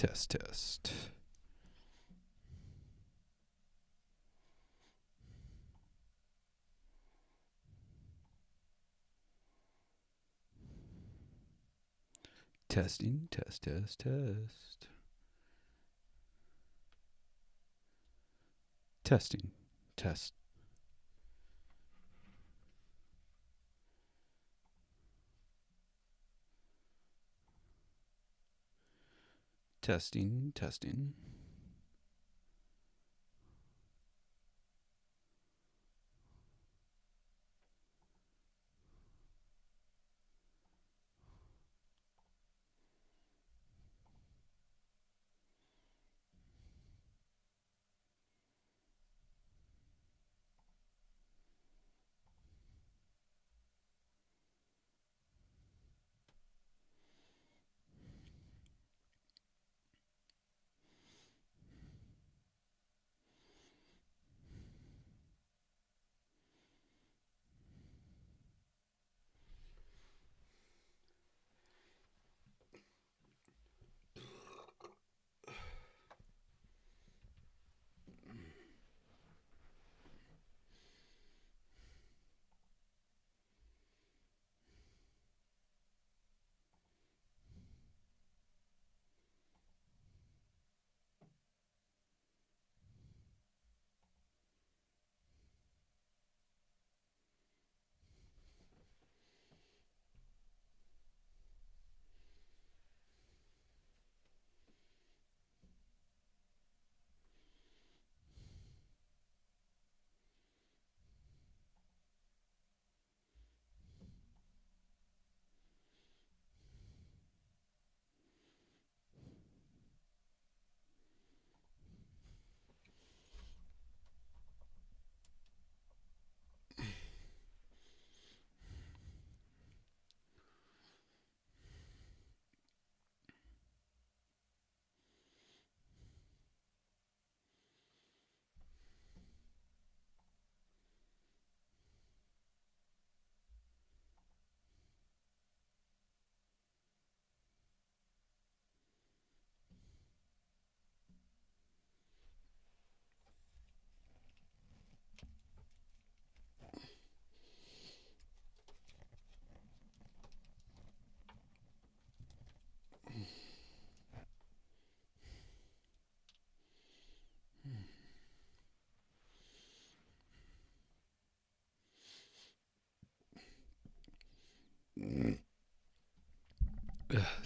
Test, test. Testing, test, test, test. Testing, test. Testing, testing.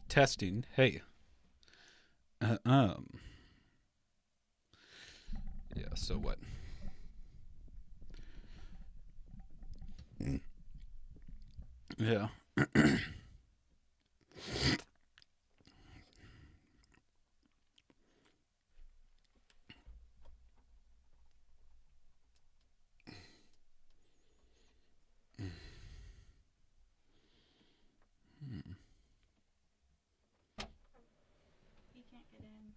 Testing. Hey. Uh, um. Yeah. So what? Yeah. He can't get in.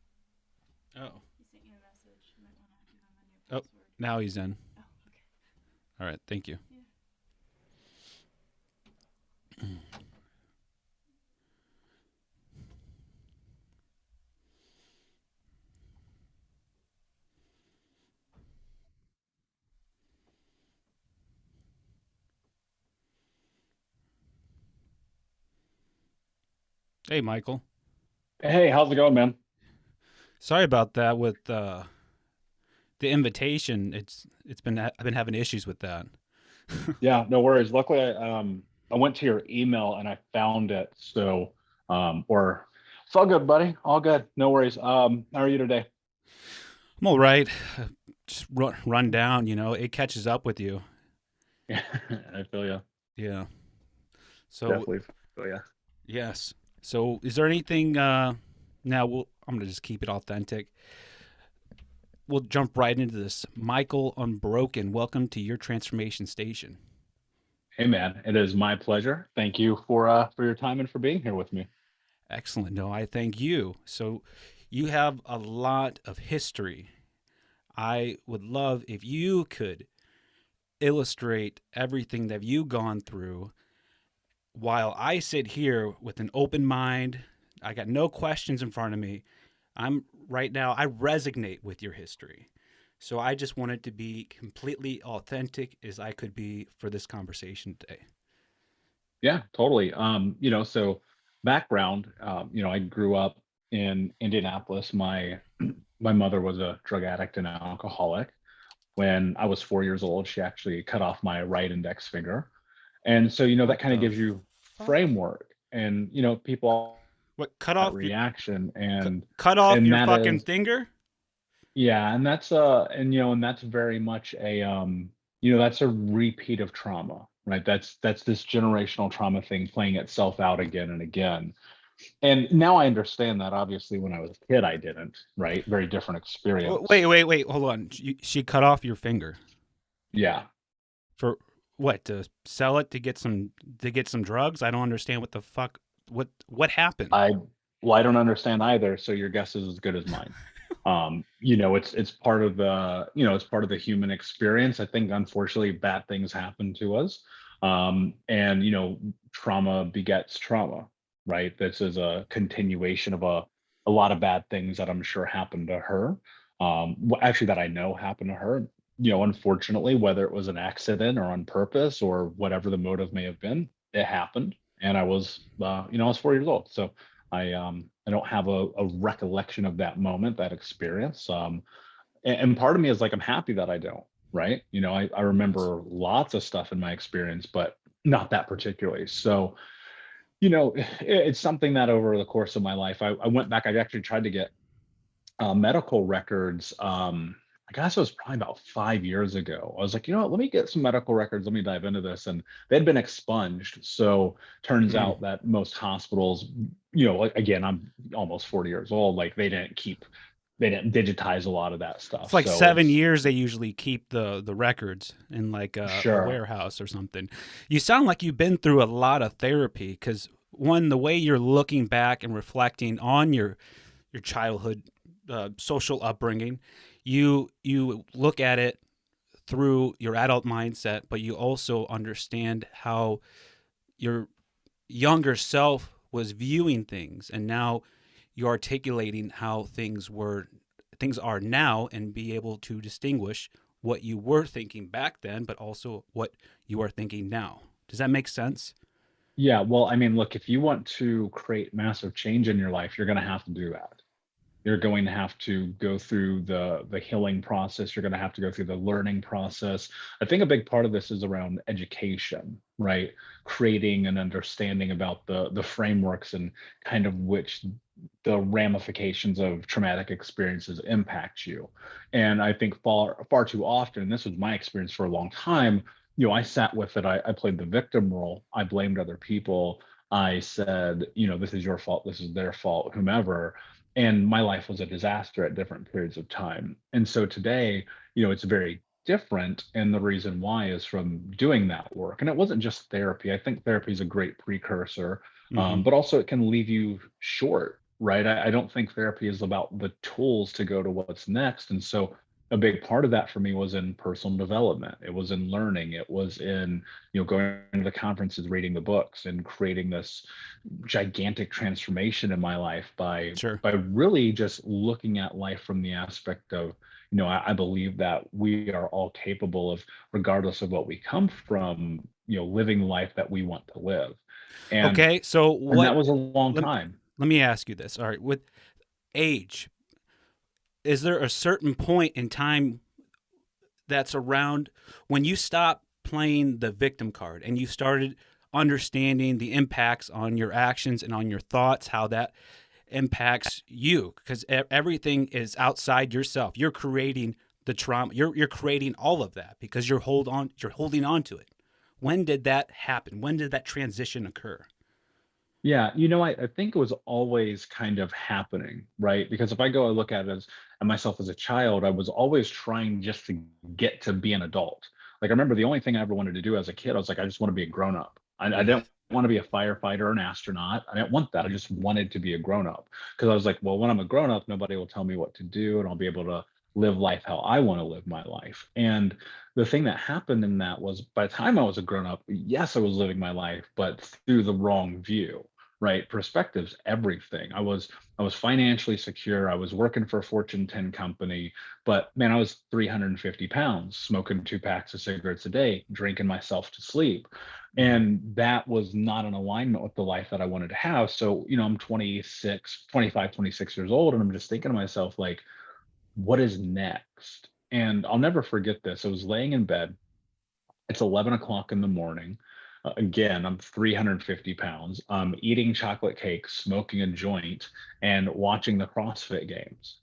Oh. He sent you a message. You might want to give him a new Oh. password. Now he's in. Oh, okay. All right. Thank you. Yeah. Hey, Michael. Hey, how's it going, man? Sorry about that with the invitation. It's been I've been having issues with that. Yeah, no worries. Luckily, I went to your email and I found it. So or it's all good, buddy. All good. No worries. How are you today? I'm all right. Just run down. It catches up with you. Yeah, I feel you. Yeah. So Definitely feel you. yes. So is there anything? Now I'm gonna just keep it authentic. We'll jump right into this. Michael Unbroken, welcome to your transformation station. Hey, man, it is my pleasure. Thank you for your time and for being here with me. Excellent. No, I thank you. So you have a lot of history. I would love if you could illustrate everything that you've gone through while I sit here with an open mind. I got no questions in front of me. I'm right now, I resonate with your history. So I just wanted to be completely authentic as I could be for this conversation today. Yeah, totally. So background, I grew up in Indianapolis. My mother was a drug addict and alcoholic. When I was 4 years old, she actually cut off my right index finger. And so, What that kind of the gives you fuck? framework and, people What cut that off your reaction cut off and your that fucking is, finger? yeah, and that's very much that's a repeat of trauma, right? That's this generational trauma thing playing itself out again and again. And now I understand that. Obviously, when I was a kid, I didn't, right? Very different experience. Wait, hold on. She cut off your finger Yeah. for what? To sell it to get some drugs? I don't understand what the fuck what happened. I well, I don't understand either, so your guess is as good as mine. It's part of it's part of the human experience. I think unfortunately bad things happen to us. And trauma begets trauma, right? This is a continuation of a lot of bad things that I'm sure happened to her. Actually that I know happened to her. Unfortunately, whether it was an accident or on purpose or whatever the motive may have been, it happened. And I was 4 years old. So I don't have a recollection of that moment, that experience. And part of me is like, I'm happy that I don't, right? I Yes. remember lots of stuff in my experience, but not that particularly. So, it's something that over the course of my life, I went back, I actually tried to get medical records. I guess it was probably about 5 years ago. I was like, let me get some medical records. Let me dive into this. And they'd been expunged. So turns Mm. out that most hospitals, like again, I'm almost 40 years old. Like they didn't digitize a lot of that It's stuff. like So 7 years they usually keep the records in like a sure. warehouse or something. You sound like you've been through a lot of therapy because one, the way you're looking back and reflecting on your childhood social upbringing, you look at it through your adult mindset, but you also understand how your younger self was viewing things, and now you're articulating how things are now, and be able to distinguish what you were thinking back then, but also what you are thinking now. Does that make sense? Yeah. Well, I mean, look, if you want to create massive change in your life, you're going to have to do that. You're going to have to go through the healing process. You're going to have to go through the learning process. I think a big part of this is around education, right? Creating an understanding about the frameworks and kind of which the ramifications of traumatic experiences impact you. And I think far too often, and this was my experience for a long time, I sat with it. I played the victim role. I blamed other people. I said, this is your fault, this is their fault, whomever. And my life was a disaster at different periods of time. And so today, it's very different. And the reason why is from doing that work. And it wasn't just therapy. I think therapy is a great precursor, Mm-hmm. but also it can leave you short, right? I don't think therapy is about the tools to go to what's next. And so a big part of that for me was in personal development. It was in learning. It was in, going to the conferences, reading the books, and creating this gigantic transformation in my life Sure. by really just looking at life from the aspect of, I believe that we are all capable of, regardless of what we come from, living the life that we want to live. and Okay, so and what that was a long let, time. let me ask you this. All right, with age, is there a certain point in time that's around when you stop playing the victim card and you started understanding the impacts on your actions and on your thoughts, how that impacts you? Because everything is outside yourself. You're creating the trauma. You're creating all of that because you're holding on to it. When did that happen? When did that transition occur? Yeah, I think it was always kind of happening, right? Because if I go and look at myself as a child, I was always trying just to get to be an adult. Like I remember the only thing I ever wanted to do as a kid, I was like, I just want to be a grown up. I Yeah. didn't want to be a firefighter or an astronaut. I didn't want that. I Mm-hmm. just wanted to be a grown up because I was like, well, when I'm a grown up, nobody will tell me what to do, and I'll be able to live life how I want to live my life. And the thing that happened in that was by the time I was a grown up, yes, I was living my life, but through the wrong view, right? Perspective's everything. I was financially secure. I was working for a Fortune 10 company, but man, I was 350 pounds, smoking 2 packs of cigarettes a day, drinking myself to sleep. Mhm. And that was not in alignment with the life that I wanted to have. So, I'm 26, 25, 26 years old, and I'm just thinking to myself, like, what is next? And I'll never forget this. I was laying in bed. It's 11 o'clock in the morning. Again, I'm 350 pounds. I'm eating chocolate cake, smoking a joint, and watching the CrossFit games.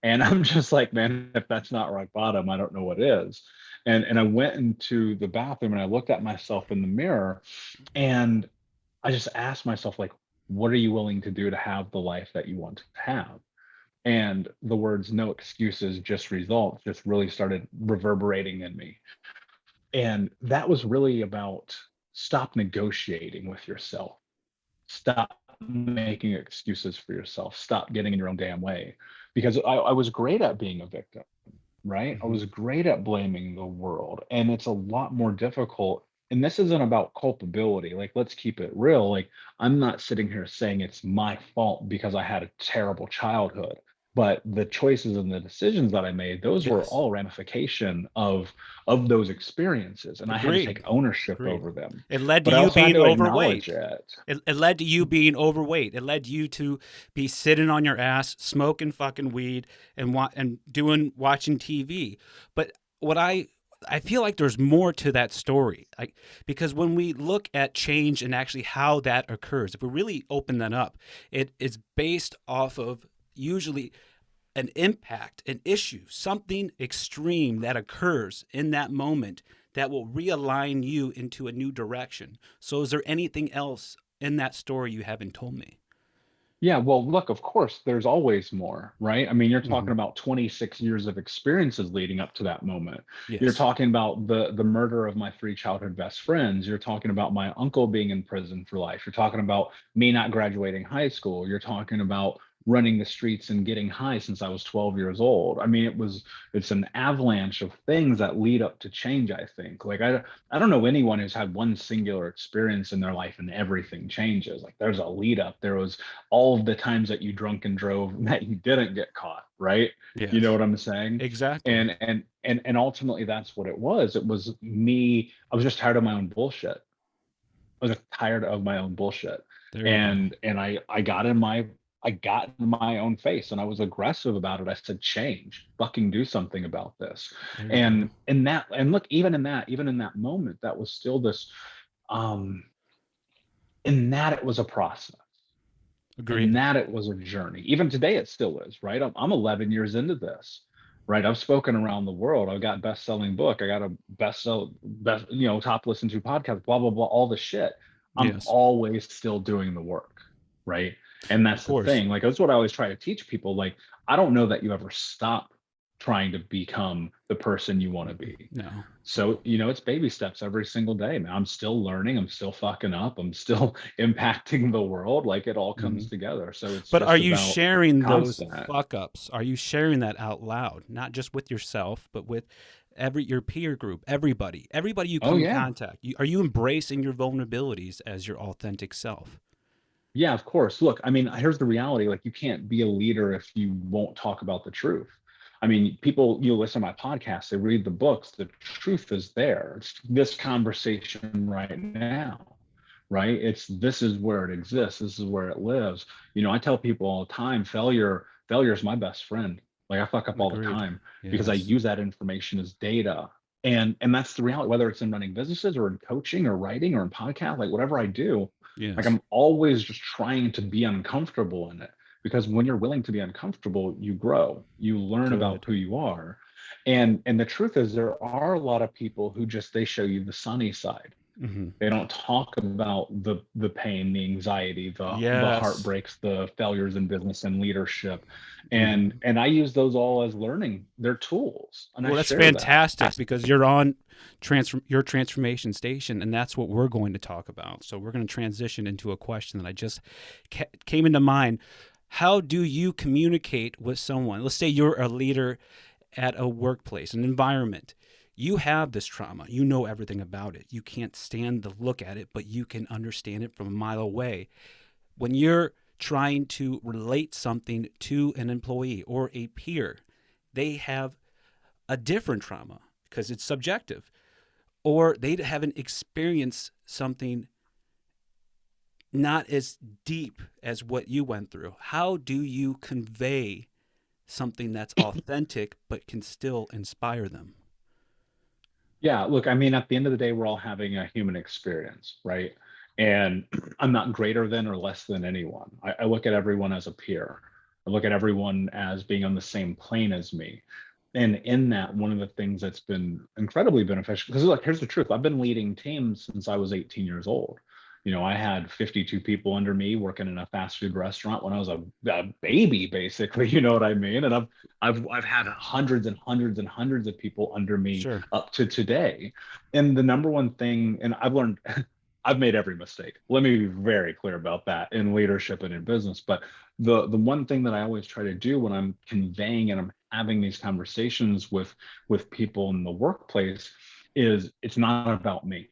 And I'm just like, man, if that's not rock bottom, I don't know what is. And I went into the bathroom and I looked at myself in the mirror, and I just asked myself, like, what are you willing to do to have the life that you want to have? And the words no excuses, just results just really started reverberating in me. And that was really about stop negotiating with yourself. Stop making excuses for yourself. Stop getting in your own damn way. Because I was great at being a victim, right? I Mhm. was great at blaming the world. And it's a lot more difficult. And this isn't about culpability. Like, let's keep it real. Like, I'm not sitting here saying it's my fault because I had a terrible childhood. But the choices and the decisions that I made, those were Yes. all ramification of those experiences. And I had to take Agreed. ownership Agreed. over them. It led to But I you also had being to acknowledge overweight. it. It led to you being overweight. It led you to be sitting on your ass, smoking fucking weed, and doing watching TV. But what I feel like there's more to that story, like because when we look at change and actually how that occurs, if we really open that up, it is based off of usually an impact, an issue, something extreme that occurs in that moment that will realign you into a new direction. So, is there anything else in that story you haven't told me? Yeah, well, look, of course, there's always more, right? I mean, you're Hmm. talking about 26 years of experiences leading up to that moment. You're Yes. talking about the murder of my three childhood best friends. You're talking about my uncle being in prison for life. You're talking about me not graduating high school. You're talking about running the streets and getting high since I was 12 years old. I mean, it's an avalanche of things that lead up to change, I think. Like I don't know anyone who's had one singular experience in their life and everything changes. Like there's a lead up. There was all of the times that you drunk and drove that you didn't get caught, right? You know Yes. what I'm saying? Exactly. And ultimately that's what it was. It was me. I was just tired of my own bullshit. I was just tired of my own bullshit. There you go. And I got in my own face and I was aggressive about it. I said, change, fucking do something about this. There you go. And look, even in that moment, that was still this um in that it was a process, and Agreed. that it was a journey. Even today, it still is, right? I'm 11 years into this, right? I've spoken around the world. I've got best-selling book. I got a best, top listened to podcast, blah, blah, blah, all the shit. I'm Yes. always still doing the work, right? And Of that's the course. thing. Like, that's what I always try to teach people. Like, I don't know that you ever stop trying to become the person you want to be. No. So, it's baby steps every single day, man. I'm still learning. I'm still fucking up. I'm still impacting the world. Like it all Hmm. comes together. So it's But are just you about sharing those constant. fuck ups? Are you sharing that out loud, not just with yourself, but with your peer group, everybody you Oh, come in yeah. contact? Are you embracing your vulnerabilities as your authentic self? Yeah, of course. Look, I mean, here's the reality. Like, you can't be a leader if you won't talk about the truth. I mean, people, you listen to my podcast, they read the books, the truth is there. It's this conversation right now, right? This is where it exists. This is where it lives. I tell people all the time, failure is my best friend. Like, I fuck up all the Agreed. time because I Yes. use that information as data. And that's the reality, whether it's in running businesses or in coaching or writing or in podcast, like whatever I do, like Yes. I'm always just trying to be uncomfortable in it, because when you're willing to be uncomfortable, you grow, you learn about Good. who you are. And the truth is, there are a lot of people who just, they show you the sunny side. Hmm. They don't talk about the pain, the anxiety, the Yes. heartbreaks, the failures in business and leadership. And Hmm. and I use those all as learning. They're tools, and I Well, that's share that. fantastic because you're on your transformation station, and that's what we're going to talk about. So we're going to transition into a question that I just came into mind. How do you communicate with someone? Let's say you're a leader at a workplace, an environment. You have this trauma. You know everything about it. You can't stand to look at it, but you can understand it from a mile away. When you're trying to relate something to an employee or a peer, they have a different trauma because it's subjective, or they haven't experienced something not as deep as what you went through. How do you convey something that's authentic but can still inspire them? Yeah, look, I mean, at the end of the day, we're all having a human experience, right? And I'm not greater than or less than anyone. I look at everyone as a peer. I look at everyone as being on the same plane as me. And in that, one of the things that's been incredibly beneficial, because look, here's the truth. I've been leading teams since I was 18 years old. I had 52 people under me working in a fast food restaurant when I was a baby, basically. You know what I mean? And I've had hundreds and hundreds and hundreds of people under me Sure. up to today. And the number one thing, and I've learned, I've made every mistake. Let me be very clear about that in leadership and in business. But the one thing that I always try to do when I'm conveying and I'm having these conversations with people in the workplace is it's not about me.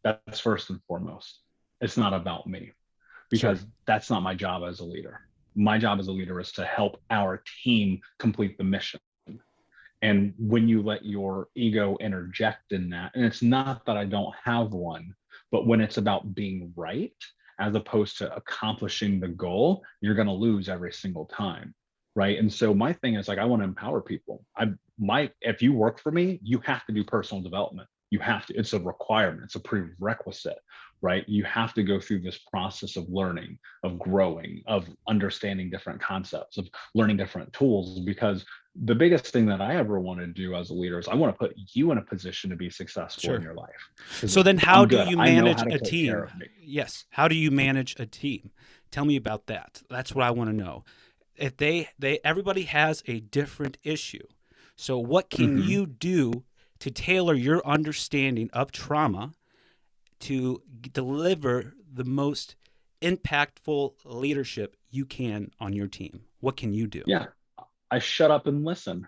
That's first and foremost. It's not about me Sure. because that's not my job as a leader. My job as a leader is to help our team complete the mission. And when you let your ego interject in that, and it's not that I don't have one, but when it's about being right as opposed to accomplishing the goal, you're going to lose every single time. Right. And so my thing is like, I want to empower people. If you work for me, you have to do personal development. You have to, it's a requirement, it's a prerequisite, right? You have to go through this process of learning, of growing, of understanding different concepts, of learning different tools, because the biggest thing that I ever want to do as a leader is I want to put you in a position to be successful in Sure. your life. Because So then how I'm do good. you I know manage how to a take care team? of me. Yes. How do you manage a team? Tell me about that. That's what I want to know. If they everybody has a different issue. So what can Mhm. you do to tailor your understanding of trauma to deliver the most impactful leadership you can on your team? What can you do? Yeah. I shut up and listen.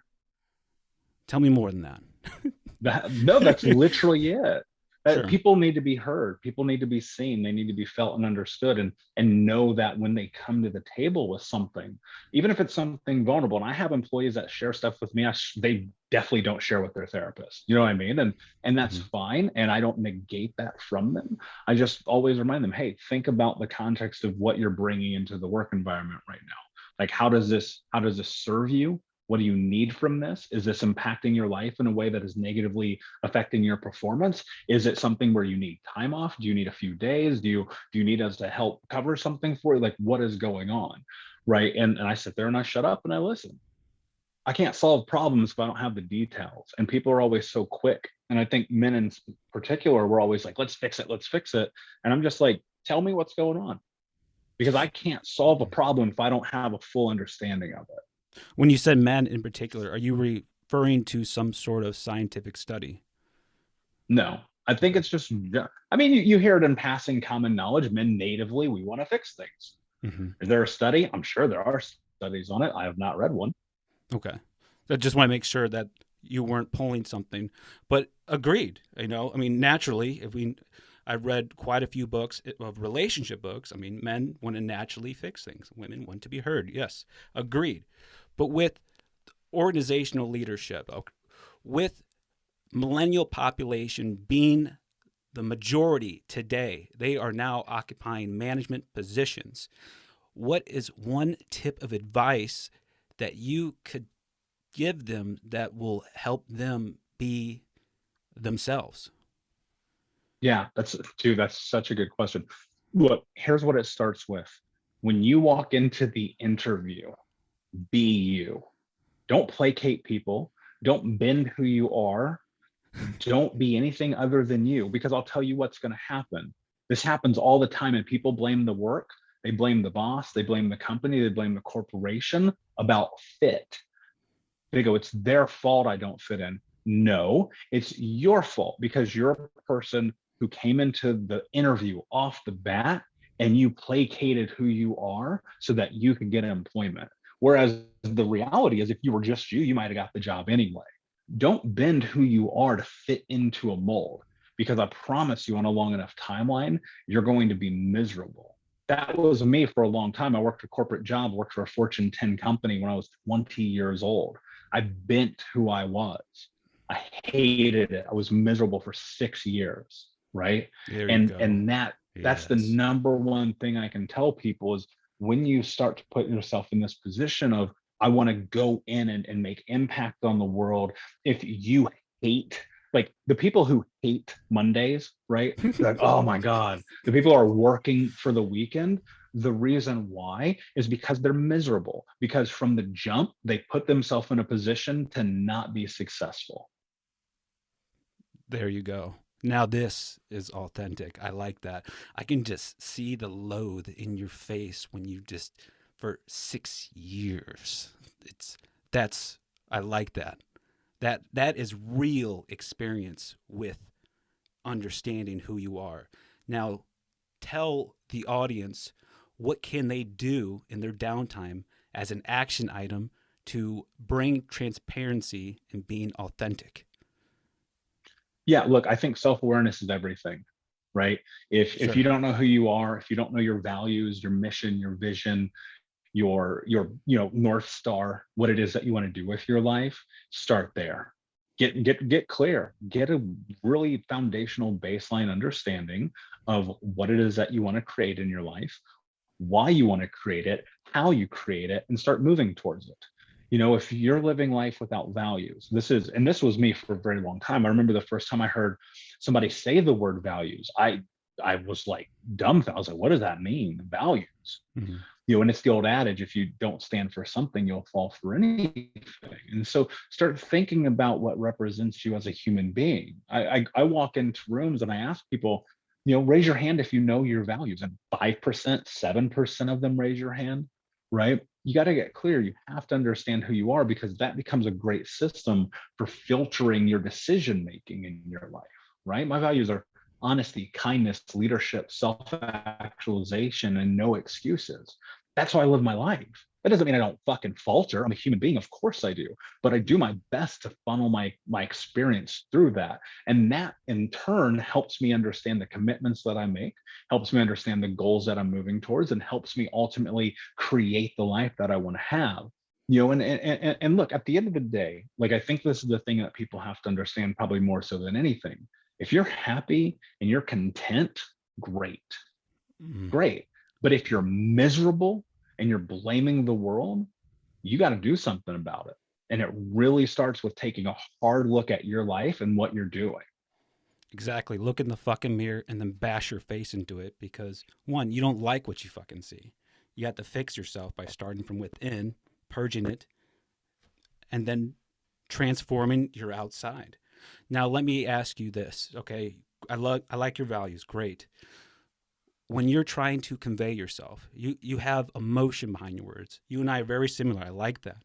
Tell me more than that. No, that's literally it. Sure. People need to be heard. People need to be seen. They need to be felt and understood, and know that when they come to the table with something, even if it's something vulnerable. And I have employees that share stuff with me. They definitely don't share with their therapist. You know what I mean? And that's Hmm. fine. And I don't negate that from them. I just always remind them, hey, think about the context of what you're bringing into the work environment right now. Like, how does this serve you? What do you need from this? Is this impacting your life in a way that is negatively affecting your performance? Is it something where you need time off? Do you need a few days? Do you need us to help cover something for you? Like, what is going on? Right. And I sit there and I shut up and I listen. I can't solve problems if I don't have the details. And people are always so quick. And I think men in particular, we're always like, let's fix it, let's fix it. And I'm just like, tell me what's going on. Because I can't solve a problem if I don't have a full understanding of it. When you said men in particular, are you referring to some sort of scientific study? No, I think Okay. it's just, I mean, you hear it in passing common knowledge. Men natively, we want to fix things. Hmm. Is there a study? I'm sure there are studies on it. I have not read one. Okay. I just want to make sure that you weren't pulling something, but agreed. I mean, naturally, I've read quite a few books of relationship books. I mean, men want to naturally fix things. Women want to be heard. Yes, agreed. But with organizational leadership, with millennial population being the majority today, they are now occupying management positions. What is one tip of advice that you could give them that will help them be themselves? Yeah, that's such a good question. Look, here's what it starts with. When you walk into the interview, be you. Don't placate people. Don't bend who you are. Don't be anything other than you, because I'll tell you what's going to happen. This happens all the time, and people blame the work, they blame the boss, they blame the company, they blame the corporation about fit. They go, it's their fault I don't fit in. No, it's your fault because you're a person who came into the interview off the bat and you placated who you are so that you could get employment. Whereas the reality is, if you were just you, you might have got the job anyway. Don't bend who you are to fit into a mold, because I promise you, on a long enough timeline, you're going to be miserable. that was me for a long time. I worked a corporate job, worked for a Fortune 10 company when I was 20 years old. I bent who I was. I hated it. I was miserable for 6 years, right? There you And go. that's the Yes. number one thing I can tell people is when you start to put yourself in this position of I want to go in and make impact on the world. If you hate, like the people who hate Mondays, right? They're like, oh my God, the people who are working for the weekend. The reason why is because they're miserable, because from the jump, they put themselves in a position to not be successful. There you go. Now this is authentic. I like that. I can just see the loathe in your face when you just for 6 years. It's that's I like that. That is real experience with understanding who you are. Now tell the audience what can they do in their downtime as an action item to bring transparency and being authentic. Yeah, look, I think self-awareness is everything, right? If Sure. you don't know who you are, if you don't know your values, your mission, your vision, your North Star, what it is that you want to do with your life, start there. Get clear. Get a really foundational baseline understanding of what it is that you want to create in your life, why you want to create it, how you create it, and start moving towards it. If you're living life without values, this was me for a very long time. I remember the first time I heard somebody say the word values, I was like dumbfounded. I was like, what does that mean? Values. Mhm. And it's the old adage, if you don't stand for something, you'll fall for anything. And so start thinking about what represents you as a human being. I walk into rooms and I ask people, raise your hand if you know your values, and 5%, 7% of them raise your hand, right? You got to get clear. You have to understand who you are, because that becomes a great system for filtering your decision making in your life, right? My values are honesty, kindness, leadership, self actualization, and no excuses. That's how I live my life. That doesn't mean I don't fucking falter. I'm a human being. Of course I do. But I do my best to funnel my experience through that. And that in turn helps me understand the commitments that I make, helps me understand the goals that I'm moving towards, and helps me ultimately create the life that I want to have. And look, at the end of the day, like I think this is the thing that people have to understand probably more so than anything. If you're happy and you're content, great, Mhm. great. But if you're miserable and you're blaming the world, you got to do something about it. And it really starts with taking a hard look at your life and what you're doing. Exactly. Look in the fucking mirror and then bash your face into it because one, you don't like what you fucking see. You have to fix yourself by starting from within, purging it, and then transforming your outside. Now let me ask you this, okay? I like your values, great. When you're trying to convey yourself, you have emotion behind your words. You and I are very similar. I like that.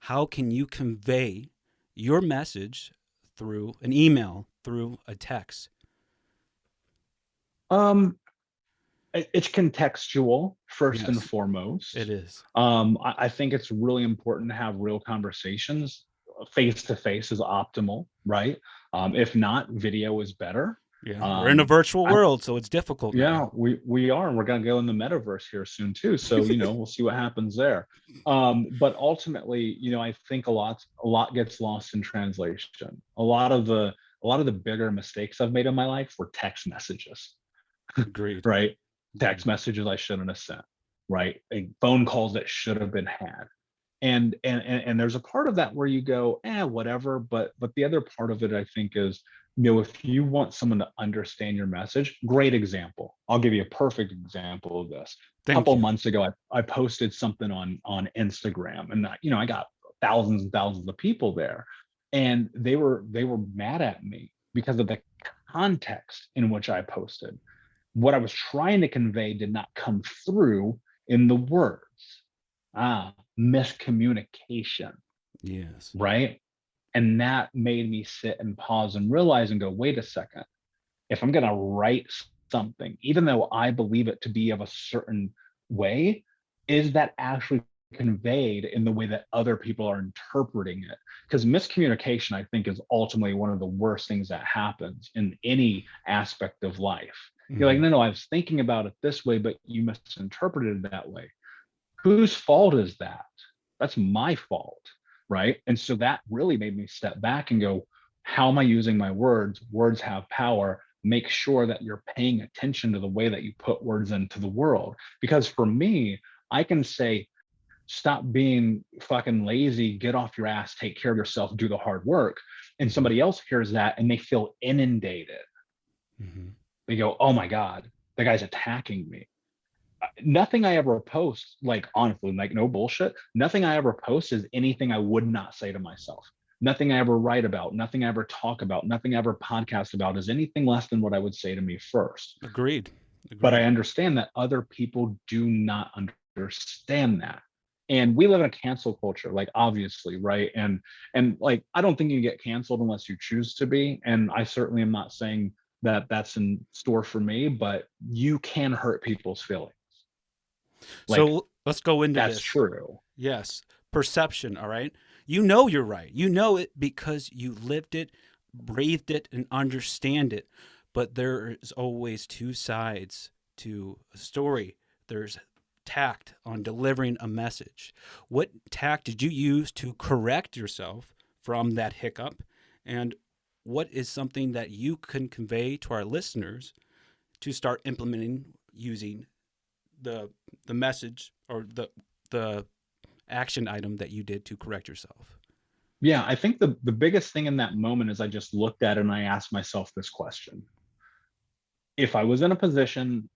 How can you convey your message through an email, through a text? Um, it's contextual first and Yes, it foremost. is. I think it's really important to have real conversations. Face to face is optimal, right? If not, video is better. Yeah, we're in a Um, virtual I, world, so it's difficult now. Yeah, we are, and we're gonna go in the metaverse here soon too. So we'll see what happens there. But ultimately, I think a lot gets lost in translation. A lot of the bigger mistakes I've made in my life were text messages, Agreed. right? Text Agreed. messages I shouldn't have sent, right? Phone calls that should have been had. And there's a part of that where you go, whatever. But the other part of it, I think, is if you want someone to understand your message, great example. I'll give you a perfect example of this. A Thank couple of you. months ago, I posted something on Instagram, and I got thousands and thousands of people there, and they were mad at me because of the context in which I posted. What I was trying to convey did not come through in the words. Miscommunication, Yes. right? And that made me sit and pause and realize and go, wait a second. If I'm going to write something, even though I believe it to be of a certain way, is that actually conveyed in the way that other people are interpreting it? Because miscommunication, I think, is ultimately one of the worst things that happens in any aspect of life. You're like, Mhm. no, I was thinking about it this way, but you misinterpreted it that way. Whose fault is that? That's my fault, right? And so that really made me step back and go, how am I using my words? Words have power. Make sure that you're paying attention to the way that you put words into the world. Because for me, I can say, stop being fucking lazy, get off your ass, take care of yourself, do the hard work. And Mhm. somebody else hears that and they feel inundated. Mhm. They go, oh my God, the guy's attacking me. Nothing I ever post, like honestly, like no bullshit, nothing I ever post is anything I would not say to myself. Nothing I ever write about, nothing I ever talk about, nothing I ever podcast about is anything less than what I would say to me first. Agreed. But I Agreed. understand that other people do not understand that. And we live in a cancel culture, like obviously, right? And like I don't think you get canceled unless you choose to be. And I certainly am not saying that that's in store for me, but you can hurt people's feelings. Like So let's go into that's this. true. Yes. Perception, all right? You know you're right. You know it because you lived it, breathed it, and understand it. But there is always two sides to a story. There's tact on delivering a message. What tact did you use to correct yourself from that hiccup? And what is something that you can convey to our listeners to start implementing using the the message or the action item that you did to correct yourself? Yeah, I think the biggest thing in that moment is I just looked at it and I asked myself this question. If I was in a position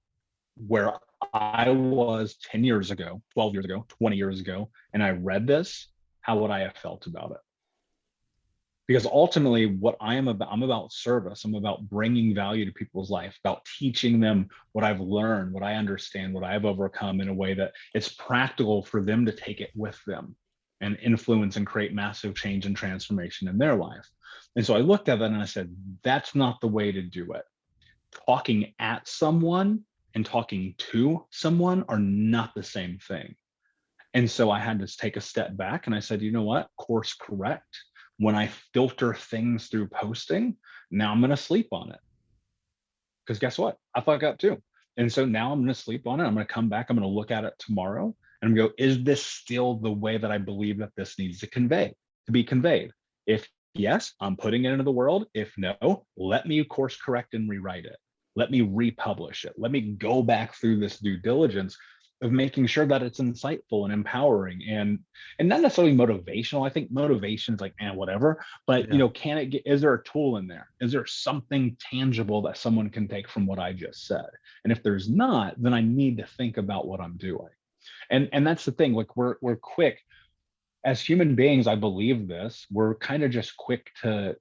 where I was 10 years ago, 12 years ago, 20 years ago, and I read this, how would I have felt about it? Because ultimately what I am about, I'm about service. I'm about bringing value to people's life, about teaching them what I've learned, what I understand, what I've overcome in a way that it's practical for them to take it with them and influence and create massive change and transformation in their life. And so I looked at that and I said, that's not the way to do it. Talking at someone and talking to someone are not the same thing. And so I had to take a step back and I said, you know what? Course correct. When I filter things through posting, now I'm going to sleep on it. Because guess what? I fuck up too. And so now I'm going to sleep on it. I'm going to come back. I'm going to look at it tomorrow and go, is this still the way that I believe that this needs to be conveyed? If yes, I'm putting it into the world. If no, let me course correct and rewrite it. Let me republish it. Let me go back through this due diligence of making sure that it's insightful and empowering and not necessarily motivational. I think motivation is like, man, whatever. But Yeah. can it get, is there a tool in there? Is there something tangible that someone can take from what I just said? And if there's not, then I need to think about what I'm doing. And that's the thing, like we're quick as human beings, I believe this, we're kind of just quick to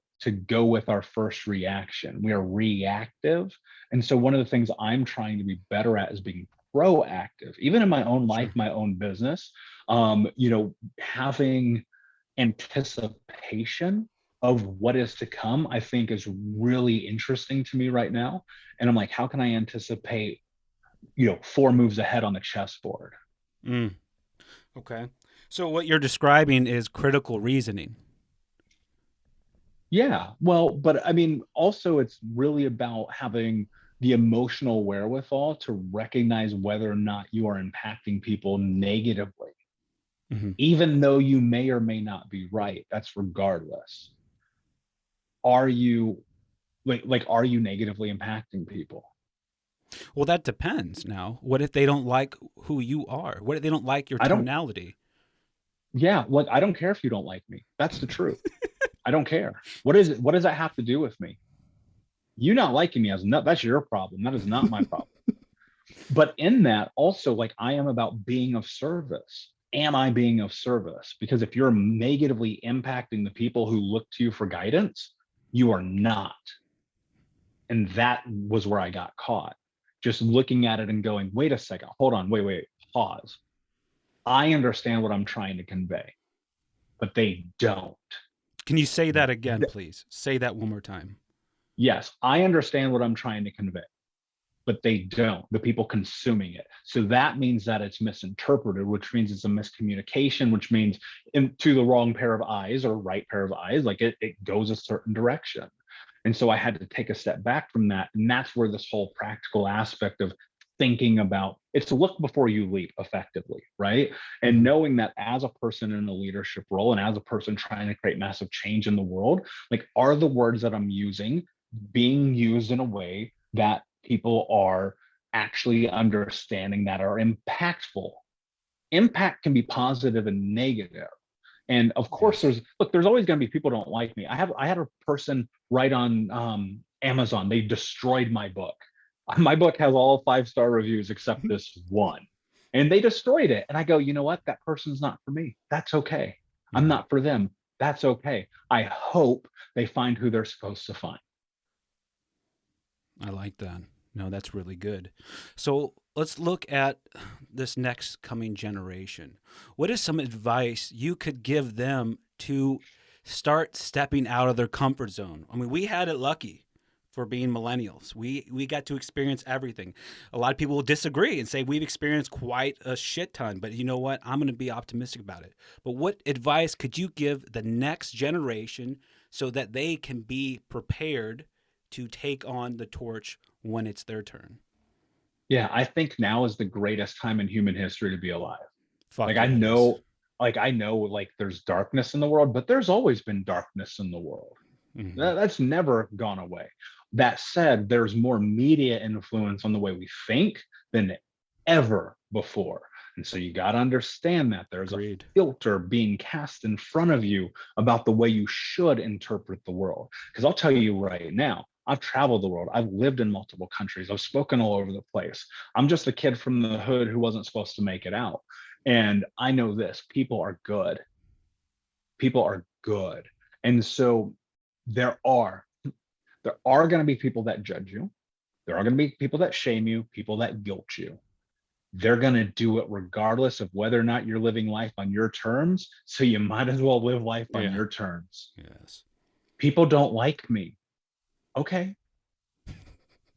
go with our first reaction. We are reactive. And so one of the things I'm trying to be better at is being proactive, even in my own life, Sure. my own business. Having anticipation of what is to come, I think is really interesting to me right now. And I'm like, how can I anticipate, 4 moves ahead on the chessboard? Mm. Okay. So what you're describing is critical reasoning. Yeah, well, but I mean, also it's really about having the emotional wherewithal to recognize whether or not you are impacting people negatively, Mhm. even though you may or may not be right. That's regardless. Are you are you negatively impacting people? Well, that depends now. What if they don't like who you are? What if they don't like your I don't, tonality? yeah, like I don't care if you don't like me. That's the truth. I don't care. What is it? What does that have to do with me? You not liking me as not that's your problem. That is not my problem. But in that also, like, I am about being of service. Am I being of service? Because if you're negatively impacting the people who look to you for guidance, you are not. And that was where I got caught, just looking at it and going, wait a second, hold on, wait, pause. I understand what I'm trying to convey, but they don't. Can you say that again, please? Say that one more time. Yes, I understand what I'm trying to convey, but they don't, the people consuming it. So that means that it's misinterpreted, which means it's a miscommunication, which means into the wrong pair of eyes or right pair of eyes, like it goes a certain direction. And so I had to take a step back from that. And that's where this whole practical aspect of thinking about, it's look before you leap effectively, right? And Mm-hmm. knowing that as a person in a leadership role and as a person trying to create massive change in the world, like, are the words that I'm using being used in a way that people are actually understanding, that are impactful? Impact can be positive and negative. And of course, Yes. there's always going to be people who don't like me. I had a person write on Amazon, they destroyed my book. My book has all 5-star reviews except this one, and they destroyed it. And I go, you know what? That person's not for me. That's okay. I'm Mm-hmm. not for them. That's okay. I hope they find who they're supposed to find. I like that. No, that's really good. So let's look at this next coming generation. What is some advice you could give them to start stepping out of their comfort zone? I mean, we had it lucky for being millennials. We got to experience everything. A lot of people will disagree and say we've experienced quite a shit ton, but you know what? I'm going to be optimistic about it. But what advice could you give the next generation so that they can be prepared to take on the torch when it's their turn? Yeah, I think now is the greatest time in human history to be alive. Like, Fuck I yeah, it is. know, like there's darkness in the world, but there's always been darkness in the world. Mm-hmm. That's never gone away. That said, there's more media influence on the way we think than ever before. And so you got to understand that there's a Agreed. filter being cast in front of you about the way you should interpret the world. Because I'll tell you right now, I've traveled the world. I've lived in multiple countries. I've spoken all over the place. I'm just a kid from the hood who wasn't supposed to make it out. And I know this, people are good. People are good. And so there are there are going to be people that judge you. There are going to be people that shame you, people that guilt you. They're going to do it regardless of whether or not you're living life on your terms. So you might as well live life on Yeah. your terms. Yes. People don't like me. Okay.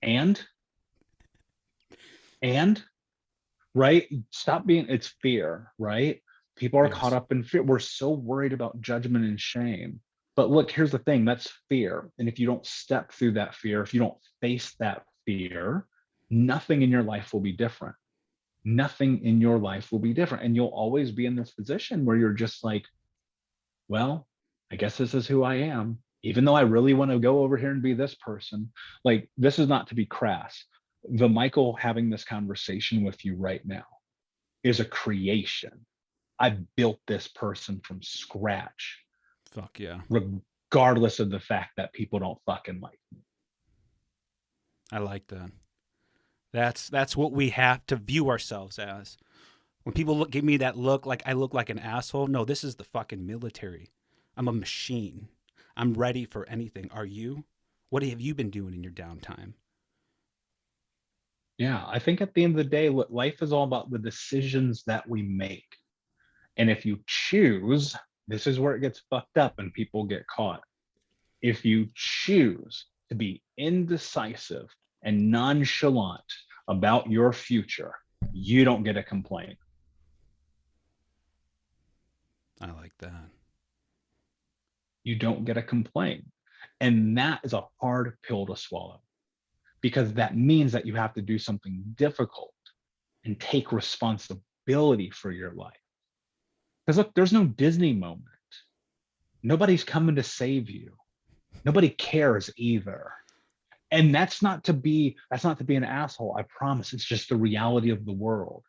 And, and, right? Stop being, it's fear, right? People are caught Yes. up in fear. We're so worried about judgment and shame. But look, here's the thing, that's fear. And if you don't step through that fear, if you don't face that fear, nothing in your life will be different. Nothing in your life will be different. And you'll always be in this position where you're just like, well, I guess this is who I am. Even though I really want to go over here and be this person, like, this is not to be crass. The Michael having this conversation with you right now is a creation. I built this person from scratch, Fuck yeah. regardless of the fact that people don't fucking like me. I like that. That's what we have to view ourselves as. When people give me that look like I look like an asshole, no, this is the fucking military. I'm a machine. I'm ready for anything. Are you? What have you been doing in your downtime? Yeah, I think at the end of the day, life is all about the decisions that we make. And if you choose, this is where it gets fucked up and people get caught. If you choose to be indecisive and nonchalant about your future, you don't get a complaint. I like that. You don't get a complaint. And that is a hard pill to swallow, because that means that you have to do something difficult and take responsibility for your life. Because look, there's no Disney moment. Nobody's coming to save you. Nobody cares either. And that's not to be an asshole. I promise. It's just the reality of the world.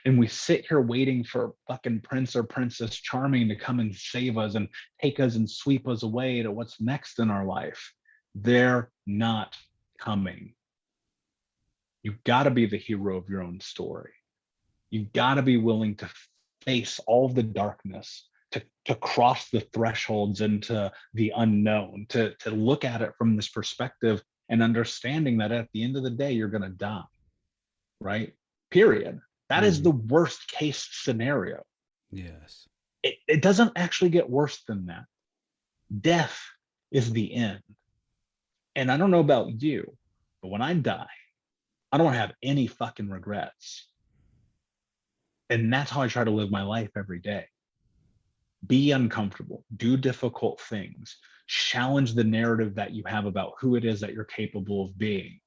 And we sit here waiting for fucking Prince or Princess Charming to come and save us and take us and sweep us away to what's next in our life. They're not coming. You've got to be the hero of your own story. You've got to be willing to face all of the darkness, to cross the thresholds into the unknown, to look at it from this perspective and understanding that at the end of the day, you're going to die, right? Period. That is Mm-hmm. the worst case scenario. Yes. It doesn't actually get worse than that. Death is the end. And I don't know about you, but when I die, I don't have any fucking regrets. And that's how I try to live my life every day. Be uncomfortable, do difficult things, challenge the narrative that you have about who it is that you're capable of being.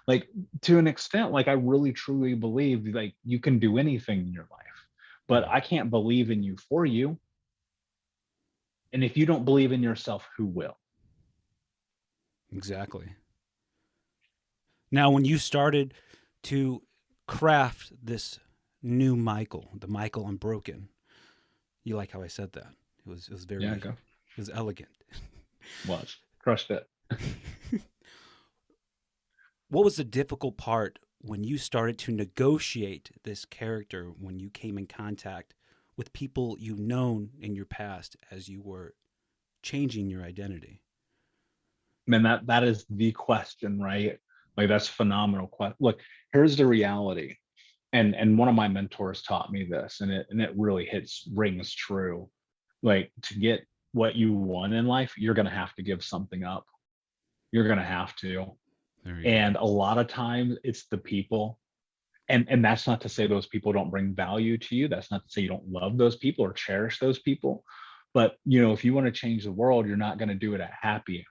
Like, to an extent, like, I really truly believe like you can do anything in your life, but I can't believe in you for you. And if you don't believe in yourself, who will? Exactly. Now, when you started to craft this new Michael, the Michael Unbroken, you like how I said that? It was Yeah, very, it go. was elegant. Was crushed it. What was the difficult part when you started to negotiate this character when you came in contact with people you've known in your past as you were changing your identity? Man, that is the question, right? Like, that's phenomenal. Look, here's the reality. And one of my mentors taught me this, and it really rings true. Like, to get what you want in life, you're gonna have to give something up. You're gonna have to. There you go. And a lot of times it's the people. And that's not to say those people don't bring value to you. That's not to say you don't love those people or cherish those people. But if you want to change the world, you're not going to do it at happy.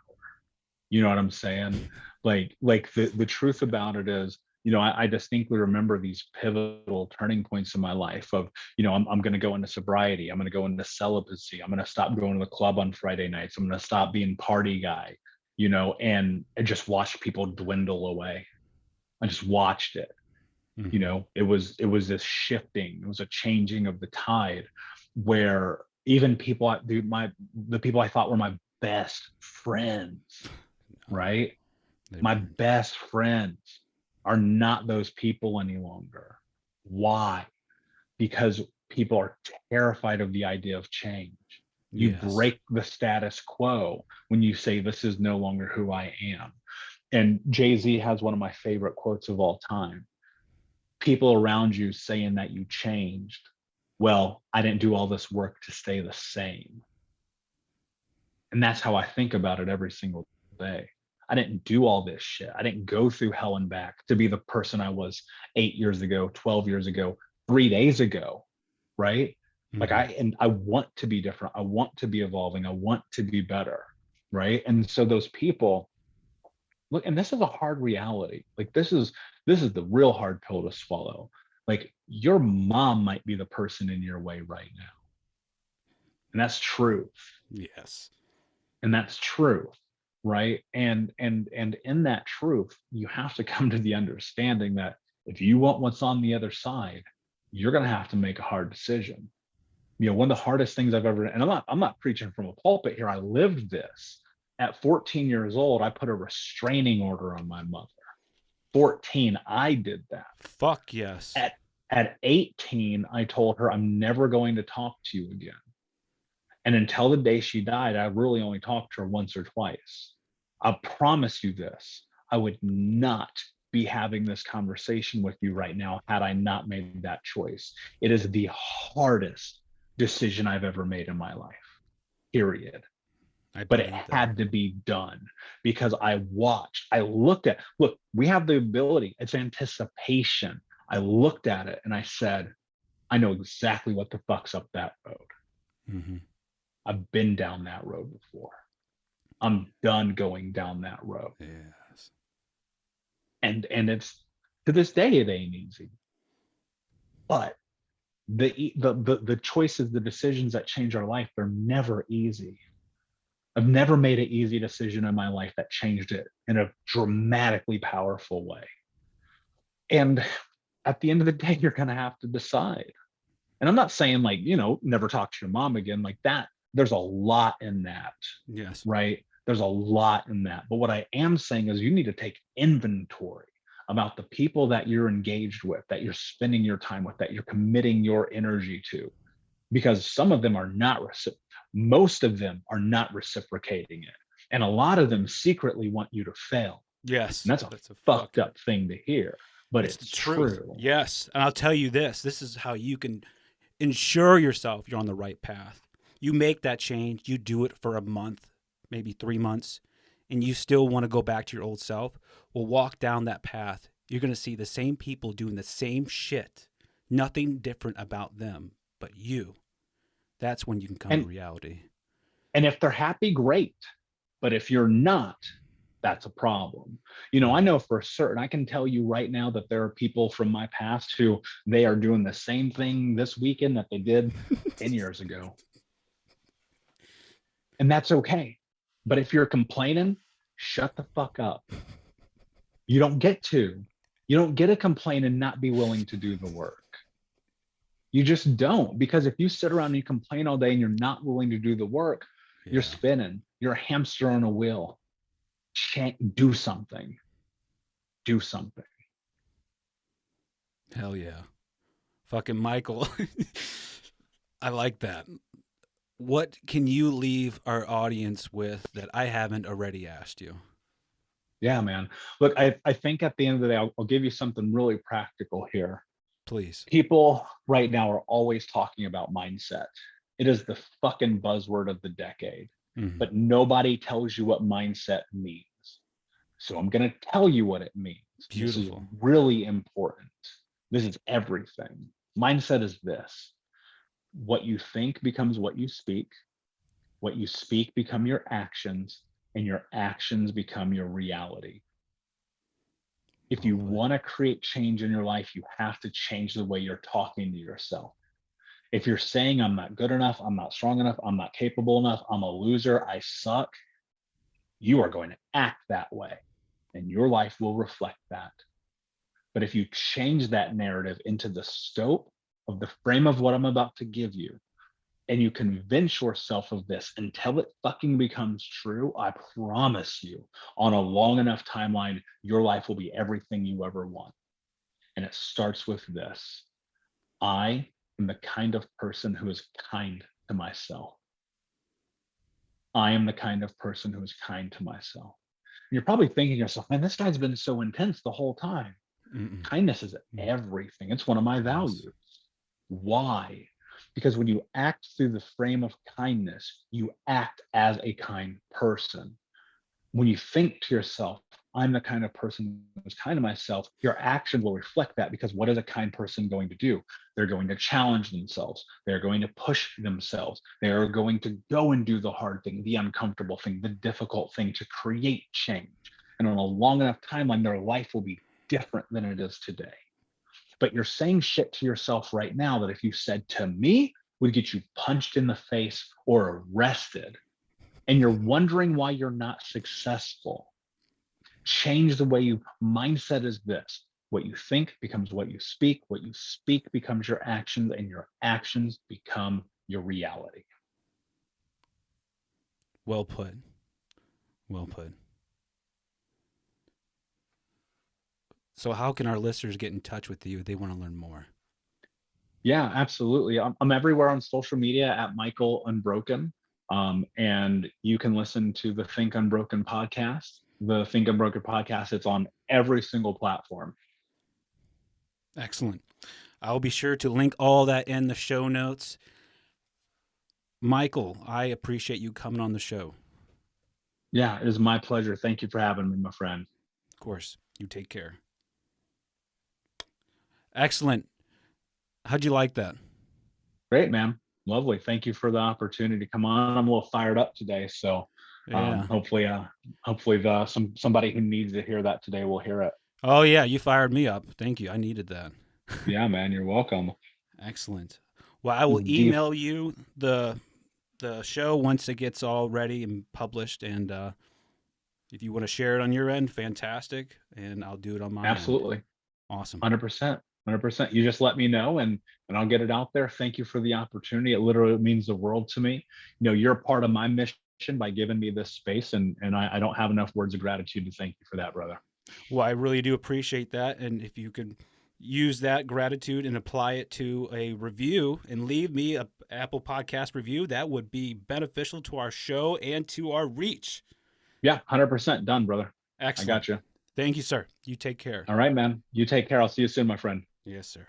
You know what I'm saying? Like the truth about it is, I distinctly remember these pivotal turning points in my life of, I'm going to go into sobriety. I'm going to go into celibacy. I'm going to stop going to the club on Friday nights. I'm going to stop being party guy, and I just watched people dwindle away. I just watched it. Mm-hmm. It was this shifting. It was a changing of the tide, where even people, the people I thought were my best friends, Oh, right? they My burned. best friends are not those people any longer. Why? Because people are terrified of the idea of change. You Yes. break the status quo when you say, this is no longer who I am. And Jay-Z has one of my favorite quotes of all time: people around you saying that you changed. Well, I didn't do all this work to stay the same. And that's how I think about it every single day. I didn't do all this shit. I didn't go through hell and back to be the person I was 8 years ago, 12 years ago, 3 days ago. Right. Like, Mm-hmm. I want to be different. I want to be evolving. I want to be better. Right. And so those people, look, and this is a hard reality. Like, this is the real hard pill to swallow. Like, your mom might be the person in your way right now. And that's truth. Yes. And that's truth, right? And in that truth, you have to come to the understanding that if you want what's on the other side, you're going to have to make a hard decision. One of the hardest things I've ever, and I'm not preaching from a pulpit here, I lived this. At 14 years old, I put a restraining order on my mother. 14, I did that. Fuck yes. At 18, I told her, I'm never going to talk to you again. And until the day she died, I really only talked to her once or twice. I promise you this: I would not be having this conversation with you right now had I not made that choice. It is the hardest decision I've ever made in my life, period. I But it believe that. had to be done because I looked at, look, we have the ability, it's anticipation. I looked at it and I said, I know exactly what the fuck's up that road. Mm-hmm. I've been down that road before. I'm done going down that road. Yes. And it's, to this day, it ain't easy. But the choices, the decisions that change our life, they're never easy. I've never made an easy decision in my life that changed it in a dramatically powerful way. And at the end of the day, you're going to have to decide. And I'm not saying, like, never talk to your mom again, like that. There's a lot in that, Yes. right? There's a lot in that. But what I am saying is, you need to take inventory about the people that you're engaged with, that you're spending your time with, that you're committing your energy to, because some of them are not, most of them are not reciprocating it. And a lot of them secretly want you to fail. And Yes. that's a That's a fucked fucking. up thing to hear, but It's the it's truth. true. Yes. And I'll tell you this. This is how you can ensure yourself you're on the right path. You make that change. You do it for a month, maybe 3 months, and you still want to go back to your old self. Well, walk down that path. You're going to see the same people doing the same shit. Nothing different about them but you. That's when you can come to And reality. and if they're happy, great. But if you're not, that's a problem. I Mm. know for certain, I can tell you right now that there are people from my past who they are doing the same thing this weekend that they did 10 years ago. And that's okay. But if you're complaining, shut the fuck up. You don't get to. You don't get to complain and not be willing to do the work. You just don't. Because if you sit around and you complain all day and you're not willing to do the work, you're Yeah. spinning. You're a hamster on a wheel. Do something. Do something. Hell yeah. Fucking Michael. I like that. What can you leave our audience with that I haven't already asked you? Yeah, man. Look, I think at the end of the day, I'll give you something really practical here. Please. People right now are always talking about mindset. It is the fucking buzzword of the decade, Mm. but nobody tells you what mindset means. So I'm going to tell you what it means. This is Beautiful. really important. This is everything. Mindset is this: what you think becomes what you speak become your actions, and your actions become your reality. If Well you put. want to create change in your life, you have to change the way you're talking to yourself. If you're saying, I'm not good enough, I'm not strong enough, I'm not capable enough, I'm a loser, I suck, you are going to act that way, and your life will reflect that. But if you change that narrative into the scope of the frame of what I'm about to give you, and you convince yourself of this until it fucking becomes true, I promise you, on a long enough timeline, your life will be everything you ever want. And it starts with this: I am the kind of person who is kind to myself. I am the kind of person who is kind to myself. And you're probably thinking to yourself, man, this guy's been so intense the whole time. Mm-mm. Kindness is Mm. everything. It's one of my Yes. values. Why? Because when you act through the frame of kindness, you act as a kind person. When you think to yourself, I'm the kind of person who's kind to myself, your action will reflect that, because what is a kind person going to do? They're going to challenge themselves. They're going to push themselves. They're going to go and do the hard thing, the uncomfortable thing, the difficult thing to create change. And on a long enough timeline, their life will be different than it is today. But you're saying shit to yourself right now that if you said to me would get you punched in the face or arrested. And you're wondering why you're not successful. Change the way you mindset is this: what you think becomes what you speak becomes your actions, and your actions become your reality. Well put. Well put. So, how can our listeners get in touch with you if they want to learn more? Yeah, absolutely. I'm everywhere on social media at Michael Unbroken. And you can listen to the Think Unbroken podcast. The Think Unbroken podcast, it's on every single platform. Excellent. I'll be sure to link all that in the show notes. Michael, I appreciate you coming on the show. Yeah, it is my pleasure. Thank you for having me, my friend. Of course, you take care. Excellent. How'd you like that? Great, man. Lovely. Thank you for the opportunity to come on. I'm a little fired up today, so Yeah. hopefully somebody who needs to hear that today will hear it. Oh, yeah, you fired me up. Thank you. I needed that. Yeah, man, you're welcome. Excellent. Well, I This will is deep. email you the show once it gets all ready and published. And if you want to share it on your end, fantastic. And I'll do it on my end. Absolutely. Awesome. 100%. 100%. You just let me know, and I'll get it out there. Thank you for the opportunity. It literally means the world to me. You're a part of my mission by giving me this space, and I don't have enough words of gratitude to thank you for that, brother. Well, I really do appreciate that. And if you could use that gratitude and apply it to a review and leave me a Apple Podcast review, that would be beneficial to our show and to our reach. Yeah, 100% done, brother. I Excellent. got you. Thank you, sir. You take care. All right, man. You take care. I'll see you soon, my friend. Yes, sir.